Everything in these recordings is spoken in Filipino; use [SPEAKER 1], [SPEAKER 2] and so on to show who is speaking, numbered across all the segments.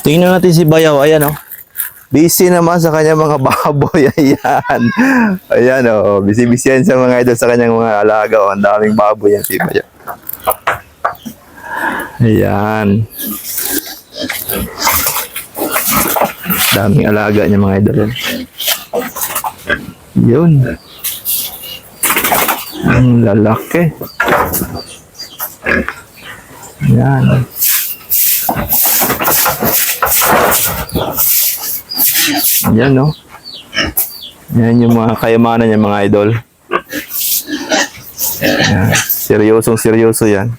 [SPEAKER 1] Tingnan natin si Bayaw. Ayan, oh. Busy naman sa kanyang mga baboy. Ayan. Ayan, oh. Busy-busy yan sa mga idol sa kanyang mga alaga. Oh. Ang daming baboy yan si Bayaw. Ayan. Daming alaga niya mga idol. Yun. Ang lalaki. Ayan. Yan, no? Yan yung mga kayamanan niya, mga idol. Yan. Seryosong-seryoso yan.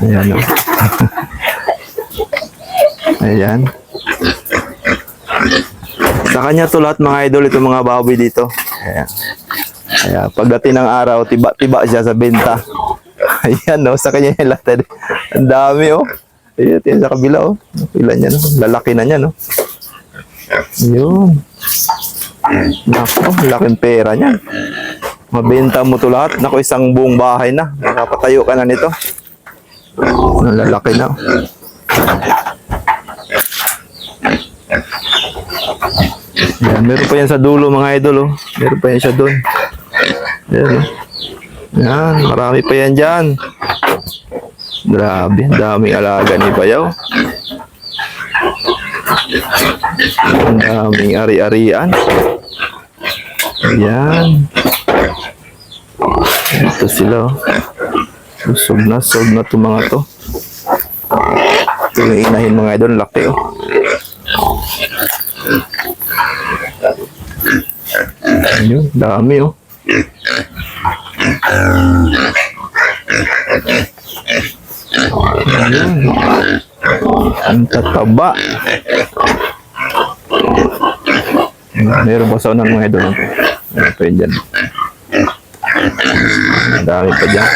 [SPEAKER 1] Ayan, no? Ayan. Sa kanya to lahat, mga idol, itong mga baboy dito. Ayan. Ayan. Pagdating ng araw, tiba-tiba siya sa benta. Ayan, no? Sa kanya yung lahat. Ang dami, oh. Ayan, sa kabila, oh. Ilan yan, no? Lalaki na niya, no? Yun. Nako, laking pera niyan. Mabenta mo to lahat. Nako, isang buong bahay na. Nakapatayo ka na nito. Ang lalaki na. Yan, meron pa yan sa dulo, mga idol, oh. Meron pa yan siya doon. Yan, oh. Yan, marami pa yan dyan. Grabe, daming alaga ni Bayaw. Ang daming ari-arian. Ayan. Ito sila, oh. Sog na itong mga to. Ito yung inahin, mga idol. Laki, oh. Ayun, dami, oh. Ayun. Ang tataba. Meron pa sa unang mga idol. Meron pa yun dyan. Ang dami pa dyan.